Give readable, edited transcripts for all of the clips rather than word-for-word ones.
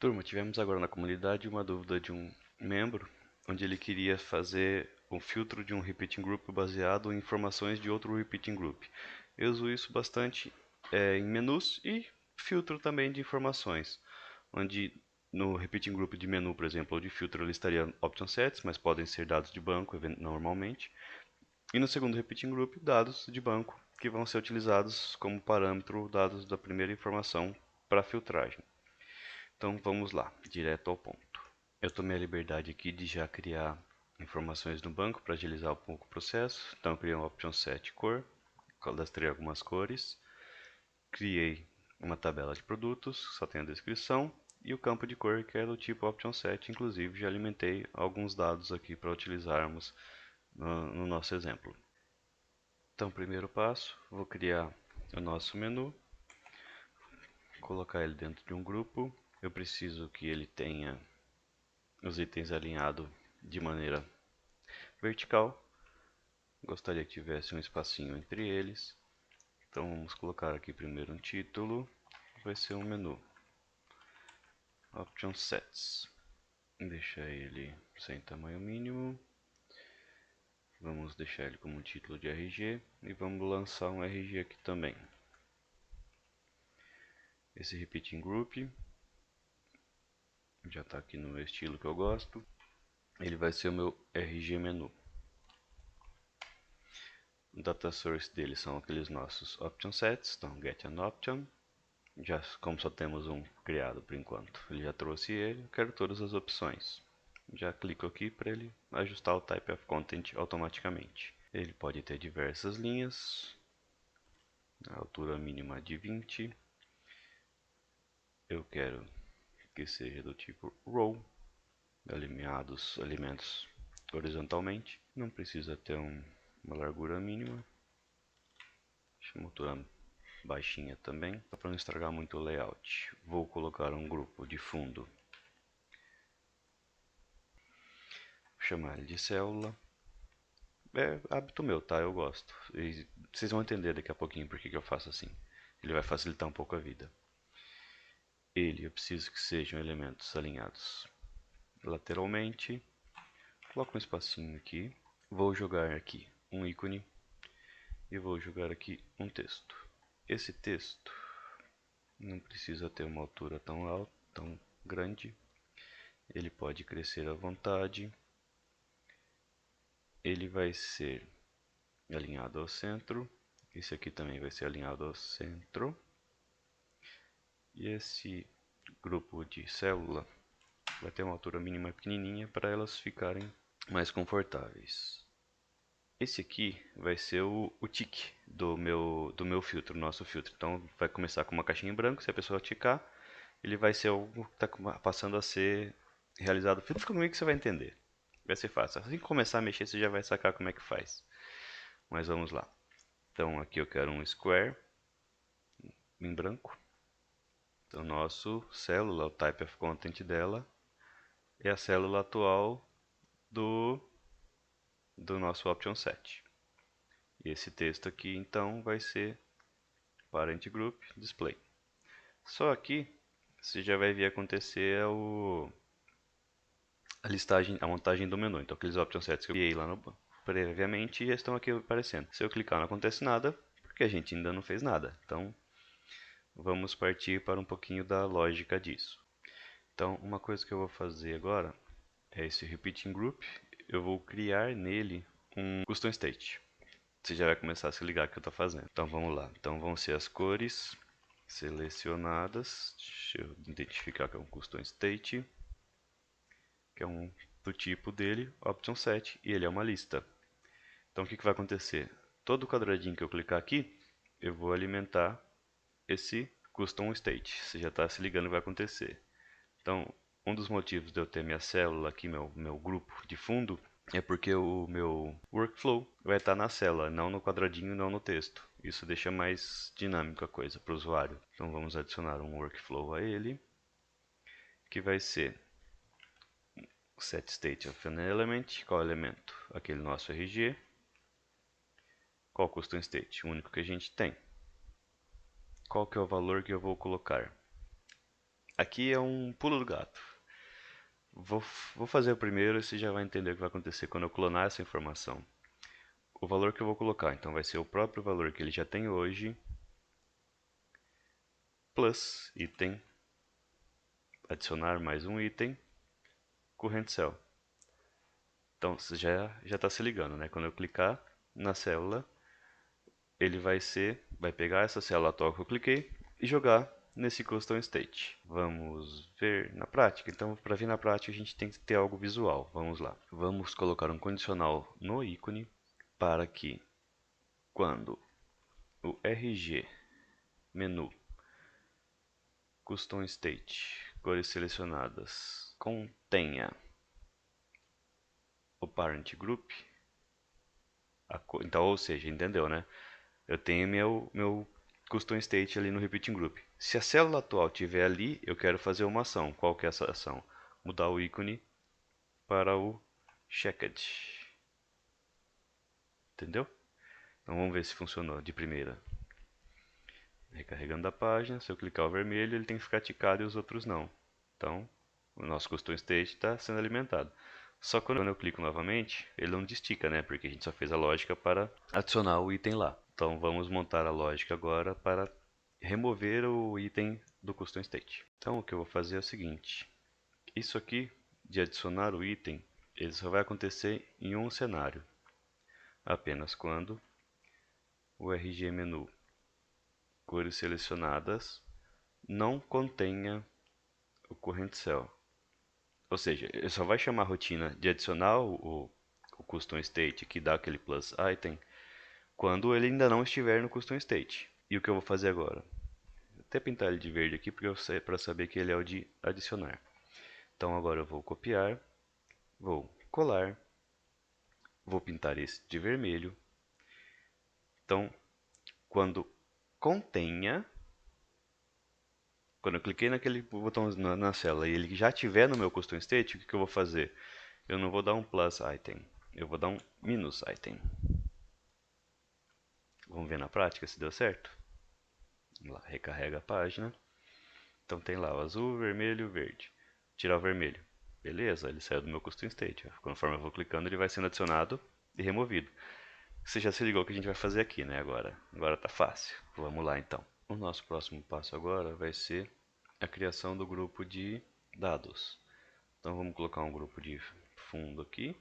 Turma, tivemos agora na comunidade uma dúvida de um membro, onde ele queria fazer um filtro de um repeating group baseado em informações de outro repeating group. Eu uso isso bastante em menus e filtro também de informações, onde no repeating group de menu, por exemplo, ou de filtro, ele estaria option sets, mas podem ser dados de banco normalmente. E no segundo repeating group, dados de banco, que vão ser utilizados como parâmetro dados da primeira informação para filtragem. Então vamos lá, direto ao ponto. Eu tomei a liberdade aqui de já criar informações no banco para agilizar um pouco o processo. Então eu criei um option set cor, cadastrei algumas cores, criei uma tabela de produtos, só tem a descrição, e o campo de cor que é do tipo option set, inclusive já alimentei alguns dados aqui para utilizarmos no nosso exemplo. Então, primeiro passo, vou criar o nosso menu, colocar ele dentro de um grupo. Eu preciso que ele tenha os itens alinhados de maneira vertical. Gostaria que tivesse um espacinho entre eles. Então vamos colocar aqui primeiro um título. Vai ser um menu. Option Sets. Deixar ele sem tamanho mínimo. Vamos deixar ele como título de RG. E vamos lançar um RG aqui também. Esse Repeating Group já está aqui no meu estilo que eu gosto. Ele vai ser o meu RG menu. O data source dele são aqueles nossos option sets, então get an option. Já, como só temos um criado por enquanto, ele já trouxe ele, eu quero todas as opções. Já clico aqui para ele ajustar o type of content automaticamente. Ele pode ter diversas linhas, a altura mínima de 20. Eu quero que seja do tipo row, alimentos horizontalmente. Não precisa ter uma largura mínima. Deixa uma altura baixinha também, para não estragar muito o layout. Vou colocar um grupo de fundo, vou chamar ele de célula. É hábito meu, tá? Eu gosto. E vocês vão entender daqui a pouquinho por que eu faço assim. Ele vai facilitar um pouco a vida. Eu preciso que sejam elementos alinhados lateralmente. Coloco um espacinho aqui. Vou jogar aqui um ícone e vou jogar aqui um texto. Esse texto não precisa ter uma altura tão alta, tão grande. Ele pode crescer à vontade. Ele vai ser alinhado ao centro. Esse aqui também vai ser alinhado ao centro. E esse grupo de célula vai ter uma altura mínima pequenininha para elas ficarem mais confortáveis. Esse aqui vai ser o tick do meu filtro, nosso filtro. Então vai começar com uma caixinha em branco, se a pessoa ticar, ele vai ser algo que está passando a ser realizado. Fica comigo que você vai entender. Vai ser fácil. Assim que começar a mexer, você já vai sacar como é que faz. Mas vamos lá. Então aqui eu quero um square em branco. Então nosso célula, o type of content dela, é a célula atual do nosso option set. E esse texto aqui então vai ser parent group display. Só aqui você já vai ver acontecer a listagem, a montagem do menu. Então aqueles option sets que eu criei lá previamente já estão aqui aparecendo. Se eu clicar não acontece nada, porque a gente ainda não fez nada. Então vamos partir para um pouquinho da lógica disso. Então uma coisa que eu vou fazer agora é esse repeating group. Eu vou criar nele um custom state. Você já vai começar a se ligar o que eu estou fazendo. Então vamos lá. Então vão ser as cores selecionadas. Deixa eu identificar que é um custom state, que é um do tipo dele, option set, e ele é uma lista. Então o que vai acontecer? Todo quadradinho que eu clicar aqui, eu vou alimentar esse custom state. Você já está se ligando o que vai acontecer. Então, um dos motivos de eu ter minha célula aqui, meu grupo de fundo, é porque o meu workflow vai estar na célula, não no quadradinho, não no texto. Isso deixa mais dinâmica a coisa para o usuário. Então vamos adicionar um workflow a ele, que vai ser set state of an element. Qual elemento? Aquele nosso RG. Qual custom state? O único que a gente tem. Qual que é o valor que eu vou colocar? Aqui é um pulo do gato. Vou fazer o primeiro e você já vai entender o que vai acontecer quando eu clonar essa informação. O valor que eu vou colocar, então, vai ser o próprio valor que ele já tem hoje, plus item, adicionar mais um item, current cell. Então, você já está se ligando, né? Quando eu clicar na célula, ele vai pegar essa célula atual que eu cliquei e jogar nesse custom state. Vamos ver na prática. Então, para ver na prática, a gente tem que ter algo visual. Vamos lá. Vamos colocar um condicional no ícone para que quando o RG menu custom state cores selecionadas contenha o parent group, então, ou seja, entendeu, né? Eu tenho meu custom state ali no repeating group. Se a célula atual estiver ali, eu quero fazer uma ação. Qual que é essa ação? Mudar o ícone para o checked. Entendeu? Então vamos ver se funcionou de primeira. Recarregando a página, se eu clicar o vermelho, ele tem que ficar ticado e os outros não. Então, o nosso custom state está sendo alimentado. Só que quando eu clico novamente, ele não destica, né? Porque a gente só fez a lógica para adicionar o item lá. Então vamos montar a lógica agora para remover o item do custom state. Então o que eu vou fazer é o seguinte. Isso aqui de adicionar o item, ele só vai acontecer em um cenário. Apenas quando o RG menu cores selecionadas não contenha o current cell. Ou seja, ele só vai chamar a rotina de adicionar o custom state que dá aquele plus item quando ele ainda não estiver no custom state. E o que eu vou fazer agora? Vou até pintar ele de verde aqui para saber que ele é o de adicionar. Então agora eu vou copiar, vou colar, vou pintar esse de vermelho. Então, quando contenha, quando eu cliquei naquele botão na célula e ele já estiver no meu custom state, o que eu vou fazer? Eu não vou dar um plus item, eu vou dar um minus item. Vamos ver na prática se deu certo? Vamos lá, recarrega a página. Então tem lá o azul, vermelho, verde. Tirar o vermelho. Beleza, ele saiu do meu custom state. Conforme eu vou clicando, ele vai sendo adicionado e removido. Você já se ligou o que a gente vai fazer aqui, né? Agora tá fácil. Vamos lá então. O nosso próximo passo agora vai ser a criação do grupo de dados. Então vamos colocar um grupo de fundo aqui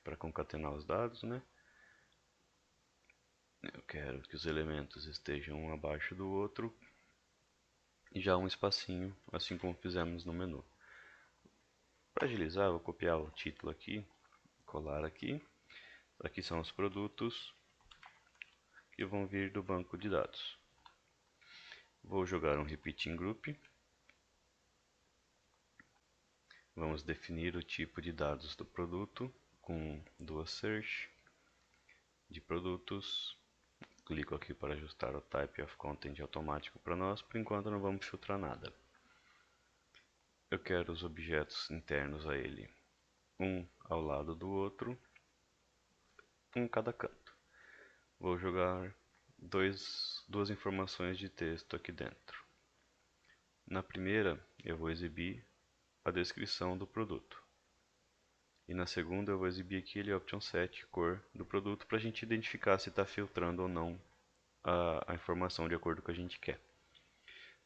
para concatenar os dados, né? Eu quero que os elementos estejam um abaixo do outro e já um espacinho, assim como fizemos no menu. Para agilizar, eu vou copiar o título aqui, colar aqui. Aqui são os produtos que vão vir do banco de dados. Vou jogar um repeating group. Vamos definir o tipo de dados do produto com duas search de produtos. Clico aqui para ajustar o type of content automático para nós. Por enquanto não vamos filtrar nada. Eu quero os objetos internos a ele, um ao lado do outro, um em cada canto. Vou jogar duas informações de texto aqui dentro. Na primeira, eu vou exibir a descrição do produto. E na segunda, eu vou exibir aquele option set cor do produto para a gente identificar se está filtrando ou não a informação de acordo com o que a gente quer.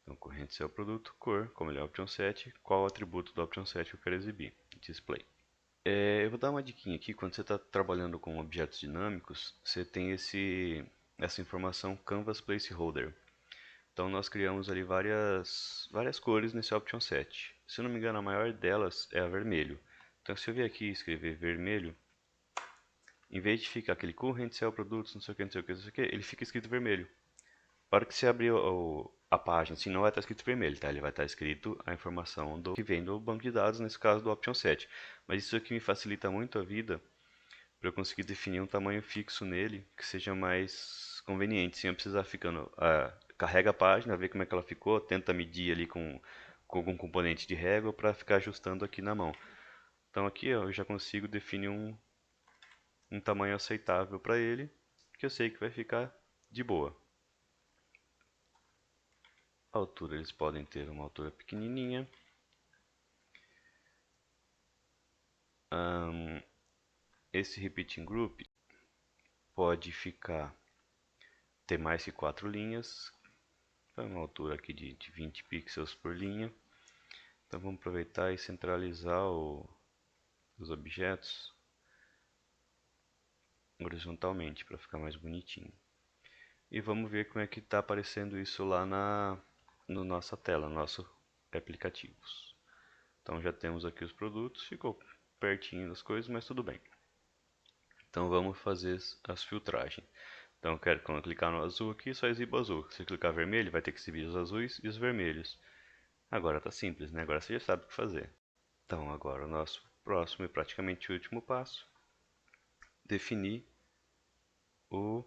Então, corrente é o produto, cor, como ele é option set, qual o atributo do option set que eu quero exibir, display. Eu vou dar uma diquinha aqui, quando você está trabalhando com objetos dinâmicos, você tem essa informação Canvas Placeholder. Então nós criamos ali várias cores nesse option set. Se eu não me engano, a maior delas é a vermelho. Então se eu vier aqui e escrever vermelho, em vez de ficar aquele current cell produtos, não sei o que, não sei o que, não sei o que, ele fica escrito vermelho. Para que você abrir a página, assim, não vai estar escrito vermelho, tá? Ele vai estar escrito a informação que vem do banco de dados, nesse caso do option set. Mas isso aqui me facilita muito a vida para eu conseguir definir um tamanho fixo nele que seja mais conveniente, sem eu precisar ficando carrega a página, vê como é que ela ficou, tenta medir ali com algum componente de régua para ficar ajustando aqui na mão. Então aqui ó, eu já consigo definir um tamanho aceitável para ele, que eu sei que vai ficar de boa. A altura, eles podem ter uma altura pequenininha. Esse repeating group pode ter mais que 4 linhas. Uma altura aqui de 20 pixels por linha. Então vamos aproveitar e centralizar os objetos horizontalmente para ficar mais bonitinho. E vamos ver como é que está aparecendo isso lá na nossa tela, no nosso aplicativos. Então já temos aqui os produtos, ficou pertinho das coisas, mas tudo bem. Então vamos fazer as filtragens. Então eu quero, quando eu clicar no azul aqui, só exiba o azul. Se eu clicar vermelho, vai ter que exibir os azuis e os vermelhos. Agora está simples, né? Agora você já sabe o que fazer. Então agora o nosso próximo e praticamente último passo, definir o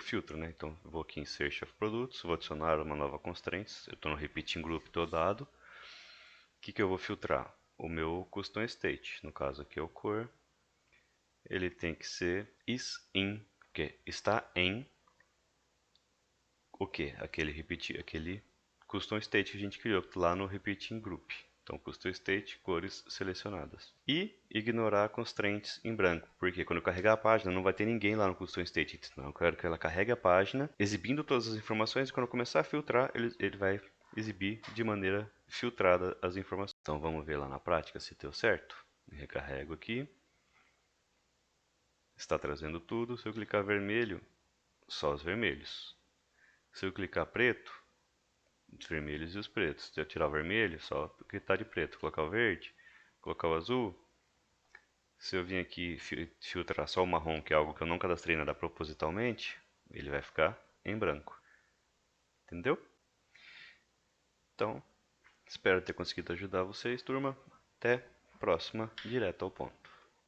filtro, né? Então eu vou aqui em Search of Products, vou adicionar uma nova constraint, eu estou no Repeating Group todo dado. O que eu vou filtrar? O meu Custom State, no caso aqui é o cor, ele tem que ser is-in, que está em o que? Aquele Custom State que a gente criou lá no Repeating Group. Então, Custom State, cores selecionadas. E ignorar constraints em branco, porque quando eu carregar a página não vai ter ninguém lá no Custom State. Então, eu quero que ela carregue a página, exibindo todas as informações, e quando eu começar a filtrar, ele vai exibir de maneira filtrada as informações. Então, vamos ver lá na prática se deu certo. Recarrego aqui. Está trazendo tudo. Se eu clicar vermelho, só os vermelhos. Se eu clicar preto, os vermelhos e os pretos. Se eu tirar o vermelho, só porque está de preto. Colocar o verde, colocar o azul. Se eu vir aqui filtrar só o marrom, que é algo que eu não cadastrei nada propositalmente, ele vai ficar em branco. Entendeu? Então, espero ter conseguido ajudar vocês, turma. Até a próxima, direto ao ponto.